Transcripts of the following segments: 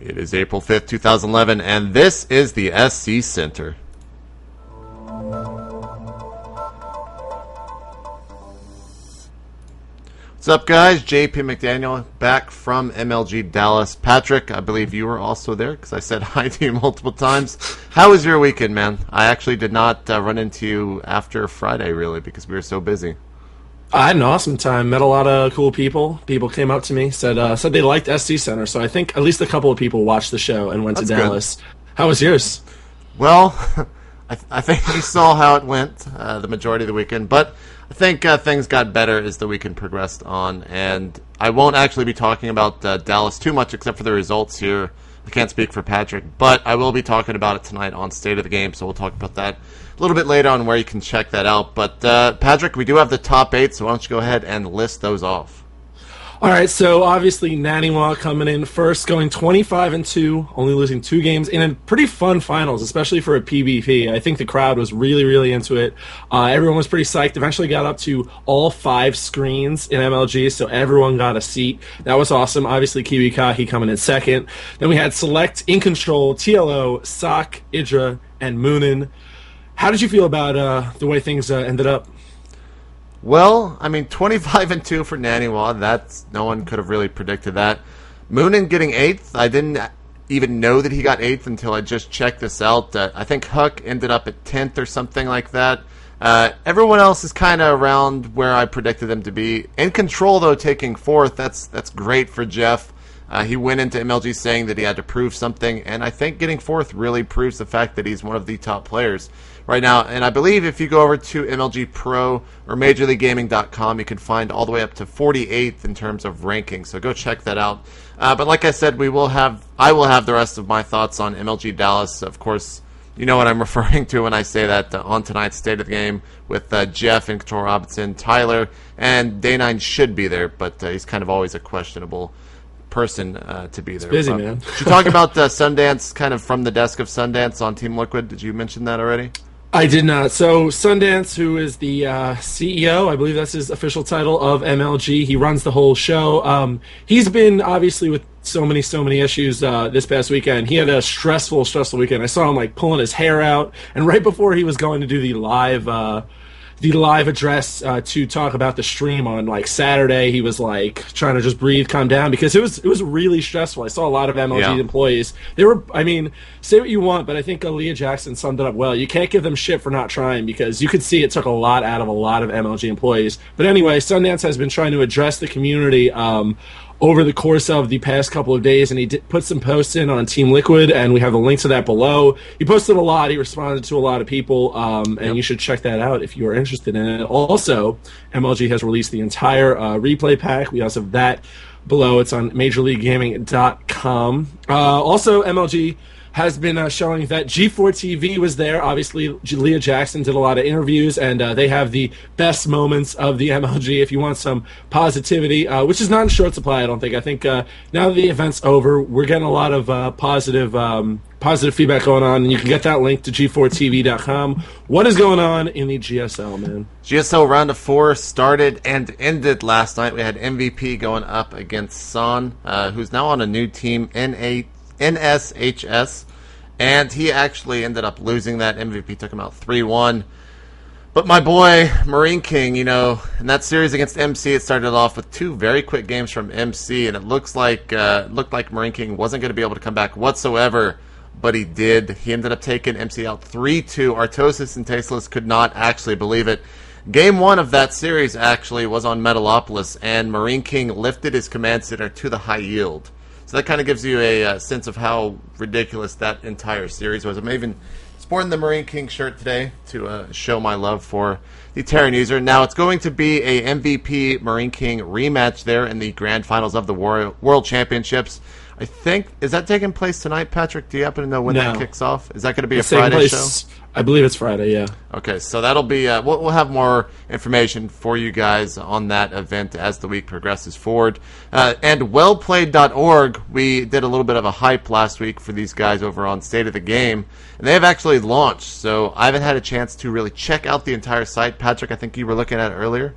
It is April 5th, 2011, and this is the SC Center. What's up, guys? JP McDaniel back from MLG Dallas. Patrick, I believe you were also there because I said hi to you multiple times. How was your weekend, man? I actually did not run into you after Friday, really, because we were so busy. I had an awesome time. Met a lot of cool people. People came up to me, said they liked SC Center. So I think at least a couple of people watched the show and went to Dallas. Good. How was yours? Well, I think you saw how it went the majority of the weekend, but I think things got better as the weekend progressed on, and I won't actually be talking about Dallas too much except for the results here. I can't speak for Patrick, but I will be talking about it tonight on State of the Game, so we'll talk about that a little bit later on where you can check that out. But Patrick, we do have the top 8, so why don't you go ahead and list those off. All right, so obviously Naniwa coming in first, going 25-2, only losing 2 games in a pretty fun finals, especially for a PvP. I think the crowd was really, really into it. Everyone was pretty psyched. Eventually got up to all 5 screens in MLG, so everyone got a seat. That was awesome. Obviously, Kiwi Kahi coming in second. Then we had Select, In Control, TLO, Sock, Idra, and Moonin. How did you feel about the way things ended up? Well, I mean, 25-2 for Naniwa. That's no one could have really predicted that. Moonin getting 8th. I didn't even know that he got 8th until I just checked this out. I think Huck ended up at 10th or something like that. Everyone else is kind of around where I predicted them to be. In Control, though, taking 4th. That's great for Jeff. He went into MLG saying that he had to prove something, and I think getting 4th really proves the fact that he's one of the top players right now. And I believe if you go over to MLG Pro or MajorLeagueGaming.com, you can find all the way up to 48th in terms of ranking. So go check that out. But like I said, I will have the rest of my thoughts on MLG Dallas. Of course, you know what I'm referring to when I say that on tonight's State of the Game with Jeff and Control Robinson, Tyler, and Day9 should be there, but he's kind of always a questionable person to be there. It's busy, man. Did you talk about Sundance kind of from the desk of Sundance on Team Liquid? Did you mention that already? I did not. So Sundance, who is the CEO, I believe that's his official title of MLG, he runs the whole show. He's been obviously with so many issues this past weekend. He had a stressful weekend. I saw him like pulling his hair out, and right before he was going to do the live address to talk about the stream on like Saturday, he was like trying to just breathe, calm down, because it was really stressful. I saw a lot of MLG employees. They were, I mean, say what you want, but I think Aaliyah Jackson summed it up well. You can't give them shit for not trying, because you could see it took a lot out of a lot of MLG employees. But anyway, Sundance has been trying to address the community over the course of the past couple of days, and he put some posts in on Team Liquid, and we have a link to that below. He posted a lot. He responded to a lot of people, and you should check that out if you are interested in it. Also, MLG has released the entire replay pack. We also have that below. It's on MajorLeagueGaming.com. Also, MLG has been showing that G4 TV was there. Obviously, Leah Jackson did a lot of interviews, and they have the best moments of the MLG if you want some positivity, which is not in short supply, I don't think. I think now that the event's over, we're getting a lot of positive feedback going on, and you can get that link to G4TV.com. What is going on in the GSL, man? GSL Round of 4 started and ended last night. We had MVP going up against Son, who's now on a new team, NSHS, and he actually ended up losing that. MVP took him out 3-1. But my boy, Marine King, you know, in that series against MC, it started off with 2 very quick games from MC, and it looked like Marine King wasn't going to be able to come back whatsoever, but he did. He ended up taking MC out 3-2. Artosis and Tasteless could not actually believe it. Game 1 of that series actually was on Metalopolis, and Marine King lifted his command center to the high yield. So that kind of gives you a sense of how ridiculous that entire series was. I'm even sporting the Marine King shirt today to show my love for the Terran user. Now, it's going to be a MVP Marine King rematch there in the grand finals of the World Championships. I think, is that taking place tonight, Patrick? Do you happen to know when that kicks off? Is that going to be a Friday show? I believe it's Friday, yeah. Okay, so that'll be, we'll have more information for you guys on that event as the week progresses forward. And wellplayed.org, we did a little bit of a hype last week for these guys over on State of the Game, and they have actually launched, so I haven't had a chance to really check out the entire site. Patrick, I think you were looking at it earlier.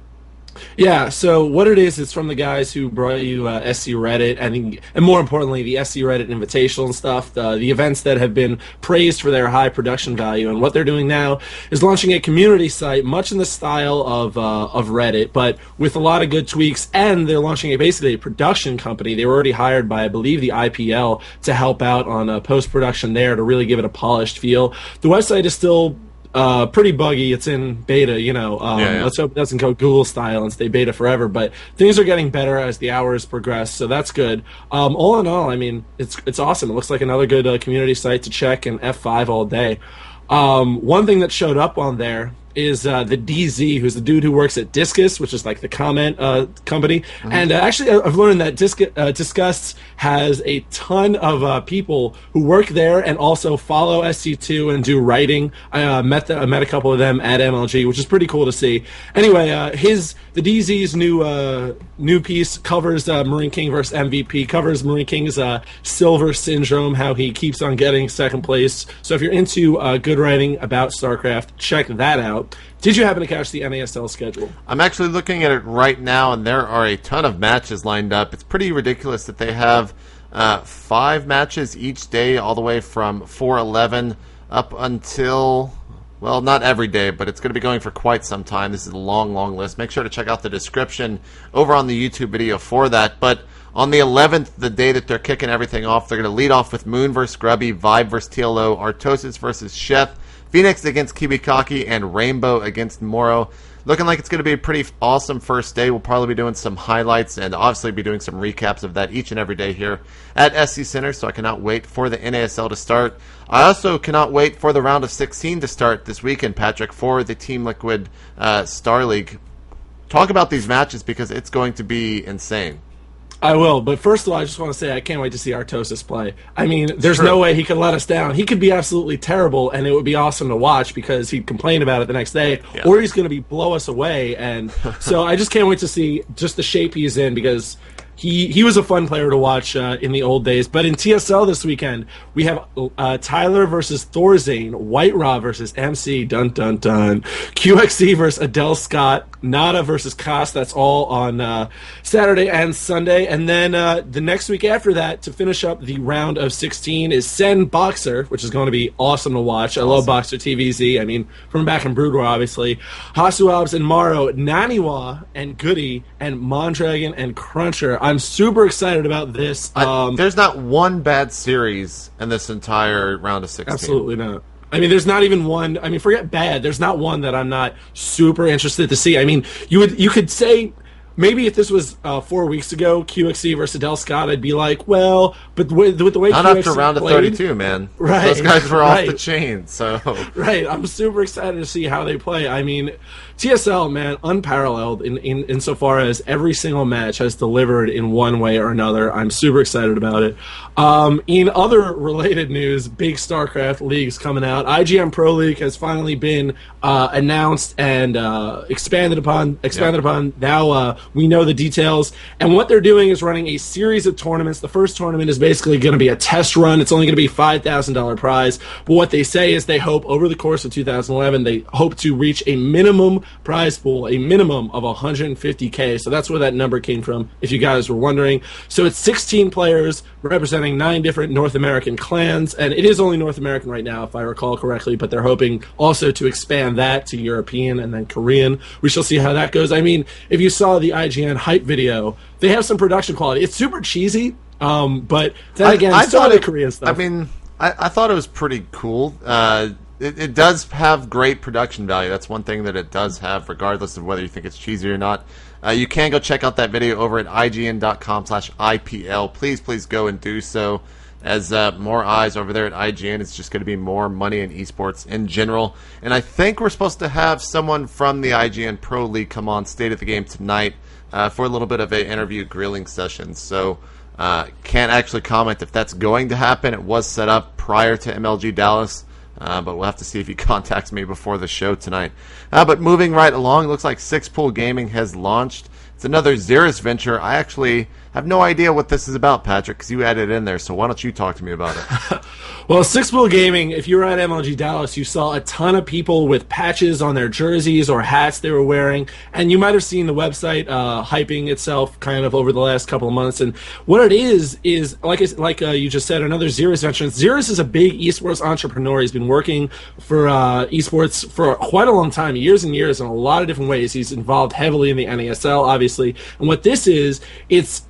Yeah, so what it is, it's from the guys who brought you SC Reddit, and more importantly, the SC Reddit Invitational and stuff, the events that have been praised for their high production value. And what they're doing now is launching a community site, much in the style of Reddit, but with a lot of good tweaks. And they're launching basically a production company. They were already hired by, I believe, the IPL to help out on post production there to really give it a polished feel. The website is still pretty buggy. It's in beta, Let's hope it doesn't go Google style and stay beta forever. But things are getting better as the hours progress, so that's good. All in all, I mean, it's awesome. It looks like another good community site to check, and F5 all day. One thing that showed up on there is the DZ, who's the dude who works at Discus, which is like the comment company. Mm-hmm. And actually, I've learned that Discuss has a ton of people who work there and also follow SC2 and do writing. I met a couple of them at MLG, which is pretty cool to see. Anyway, the DZ's new piece covers Marine King versus MVP, covers Marine King's silver syndrome, how he keeps on getting second place. So if you're into good writing about StarCraft, check that out. Did you happen to catch the NASL schedule? I'm actually looking at it right now, and there are a ton of matches lined up. It's pretty ridiculous that they have 5 matches each day, all the way from 4/11 up until, well, not every day, but it's going to be going for quite some time. This is a long, long list. Make sure to check out the description over on the YouTube video for that. But on the 11th, the day that they're kicking everything off, they're going to lead off with Moon versus Grubby, Vibe versus TLO, Artosis versus Sheth, Phoenix against Kibikaki, and Rainbow against Moro. Looking like it's going to be a pretty awesome first day. We'll probably be doing some highlights and obviously be doing some recaps of that each and every day here at SC Center, so I cannot wait for the NASL to start. I also cannot wait for the round of 16 to start this weekend, Patrick, for the Team Liquid Star League. Talk about these matches because it's going to be insane. I will, but first of all, I just want to say I can't wait to see Artosis play. I mean, there's no way he could let us down. He could be absolutely terrible, and it would be awesome to watch because he'd complain about it the next day, or he's going to blow us away. And so I just can't wait to see just the shape he's in because he was a fun player to watch in the old days. But in TSL this weekend, we have Tyler versus Thorzane, White Raw versus MC, dun dun dun, QXC versus Adele Scott, Nada versus Koss. That's all on Saturday and Sunday. And then the next week after that, to finish up the round of 16, is Sen Boxer, which is going to be awesome to watch. I love Boxer TVZ. I mean, from back in Brood War, obviously. Hasuabs and Maro, Naniwa and Goody, and Mondragon and Cruncher. I'm super excited about this. There's not one bad series in this entire round of 16. Absolutely not. I mean, there's not even one. I mean, forget bad. There's not one that I'm not super interested to see. I mean, you could say maybe if this was 4 weeks ago, QXC versus Adele Scott, I'd be like, well, but with the way not QXC after round of played, 32, man. Right, those guys were off the chain. So right, I'm super excited to see how they play. I mean, TSL, man, unparalleled in so far as every single match has delivered in one way or another. I'm super excited about it. In other related news, big StarCraft leagues coming out. IGN Pro League has finally been announced and expanded upon. Now we know the details, and what they're doing is running a series of tournaments. The first tournament is basically going to be a test run. It's only going to be $5,000 prize, but what they say is they hope over the course of 2011 they hope to reach a minimum prize pool, a minimum of 150K. So that's where that number came from, if you guys were wondering. So it's 16 players representing 9 different North American clans, and it is only North American right now, if I recall correctly, but they're hoping also to expand that to European and then Korean. We shall see how that goes. I mean, if you saw the IGN hype video, they have some production quality. It's super cheesy, but then again, I still the Korean stuff. I mean, I thought it was pretty cool. It does have great production value. That's one thing that it does have, regardless of whether you think it's cheesy or not. You can go check out that video over at IGN.com/IPL. Please go and do so. As more eyes over there at IGN, it's just going to be more money in esports in general. And I think we're supposed to have someone from the IGN Pro League come on State of the Game tonight for a little bit of an interview grilling session. So can't actually comment if that's going to happen. It was set up prior to MLG Dallas. But we'll have to see if he contacts me before the show tonight. But moving right along, looks like Six Pool Gaming has launched. It's another Xeris venture. I actually have no idea what this is about, Patrick, because you added it in there. So why don't you talk to me about it? Well, Six Pool Gaming, if you were at MLG Dallas, you saw a ton of people with patches on their jerseys or hats they were wearing, and you might have seen the website hyping itself kind of over the last couple of months. And what it is like you just said, another Xeris veteran. Xeris is a big esports entrepreneur. He's been working for esports for quite a long time, years and years, in a lot of different ways. He's involved heavily in the NASL, obviously. And what this is, it's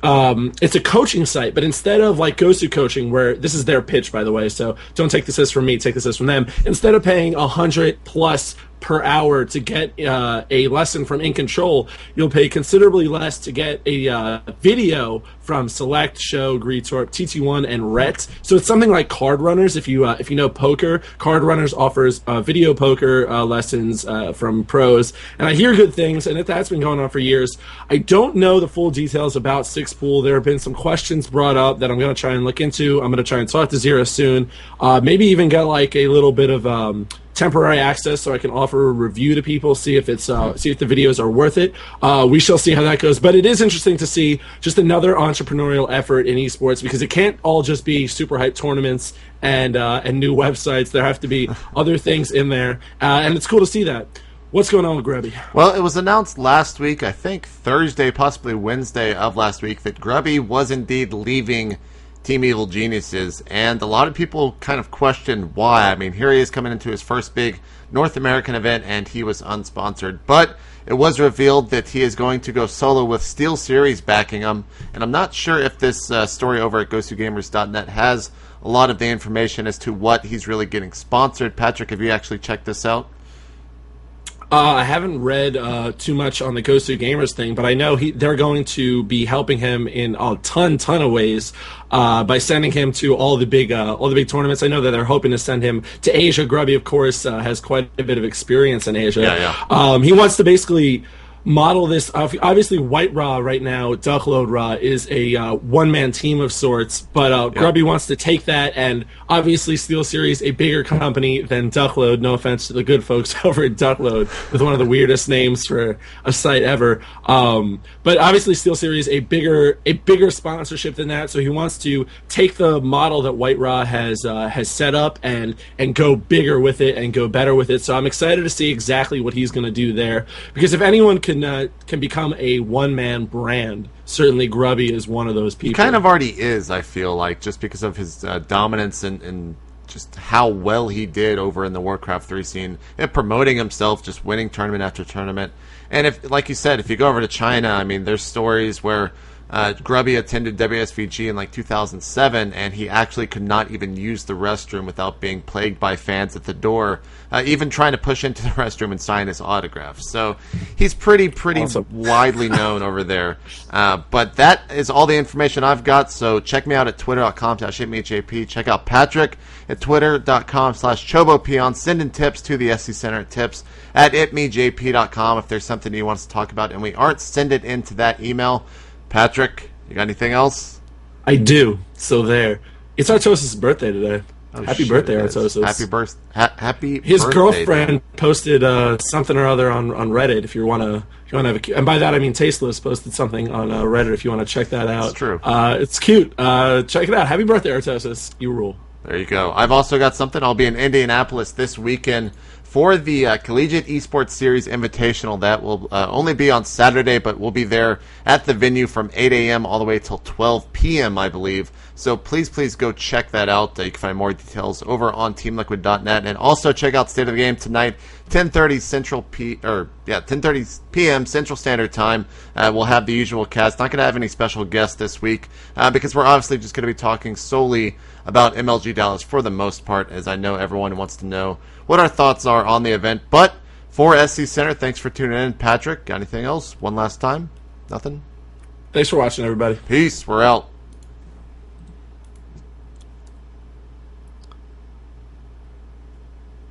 a coaching site, but instead of like Gosu Coaching, where this is their pitch, by the way, so don't take this as from me, take this as from them. Instead of paying $100+ per hour to get a lesson from In Control, you'll pay considerably less to get a video from Select, Show, Greetorp, TT1, and Rhett. So it's something like Card Runners. If you know poker, Card Runners offers video poker lessons from pros, and I hear good things, and that's been going on for years. I don't know the full details about Six Pool. There have been some questions brought up that I'm going to try and look into. I'm going to try and talk to Zero soon. Maybe even get like a little bit of temporary access so I can offer a review to people, see if the videos are worth it. We shall see how that goes. But it is interesting to see just another entrepreneurial effort in esports, because it can't all just be super hype tournaments and new websites. There have to be other things in there, and it's cool to see that. What's going on with Grubby? Well, it was announced last week, I think Thursday, possibly Wednesday of last week, that Grubby was indeed leaving Team Evil Geniuses, and a lot of people kind of questioned why. I mean, here he is coming into his first big North American event, and he was unsponsored. But it was revealed that he is going to go solo with Steel Series backing him, and I'm not sure if this story over at GoToGamers.net has a lot of the information as to what he's really getting sponsored. Patrick, have you actually checked this out? I haven't read too much on the Gosu Gamers thing, but I know they're going to be helping him in a ton of ways by sending him to all the big tournaments. I know that they're hoping to send him to Asia. Grubby, of course, has quite a bit of experience in Asia. Yeah. He wants to basically model this. Obviously, White Raw right now, Duckload Raw, is a one-man team of sorts, but Grubby wants to take that, and obviously Steel Series, a bigger company than Duckload, no offense to the good folks over at Duckload, with one of the weirdest names for a site ever. But obviously Steel Series, a bigger sponsorship than that, so he wants to take the model that White Raw has set up and go bigger with it and go better with it. So I'm excited to see exactly what he's going to do there, because if anyone can become a one-man brand, certainly Grubby is one of those people. He kind of already is, I feel like, just because of his dominance and just how well he did over in the Warcraft 3 scene and promoting himself, just winning tournament after tournament. And if, like you said, if you go over to China, I mean, there's stories where Grubby attended WSVG in like 2007, and he actually could not even use the restroom without being plagued by fans at the door, even trying to push into the restroom and sign his autograph. So he's pretty awesome. Widely known over there. But that is all the information I've got, so check me out at twitter.com/itmeJP. Check out Patrick at twitter.com/ChoboPeon. Send in tips to the SC Center at tips@itmejp.com if there's something he wants to talk about and we aren't, send it into that email. Patrick, you got anything else? I do. So there. It's Artosis' birthday today. Oh, happy birthday, Artosis. Happy His birthday, girlfriend dude. Posted something or other on Reddit. If you want to have and by that I mean Tasteless posted something on Reddit if you want to check that out. It's true. It's cute. Check it out. Happy birthday, Artosis. You rule. There you go. I've also got something. I'll be in Indianapolis this weekend for the Collegiate Esports Series Invitational. That will only be on Saturday, but we'll be there at the venue from 8 a.m. all the way till 12 p.m., I believe. So please go check that out. You can find more details over on TeamLiquid.net. And also check out State of the Game tonight, 10:30 p.m. Central Standard Time. We'll have the usual cast. Not going to have any special guests this week because we're obviously just going to be talking solely about MLG Dallas for the most part, as I know everyone wants to know what our thoughts are on the event. But for SC Center, thanks for tuning in. Patrick, got anything else? One last time? Nothing? Thanks for watching, everybody. Peace. We're out.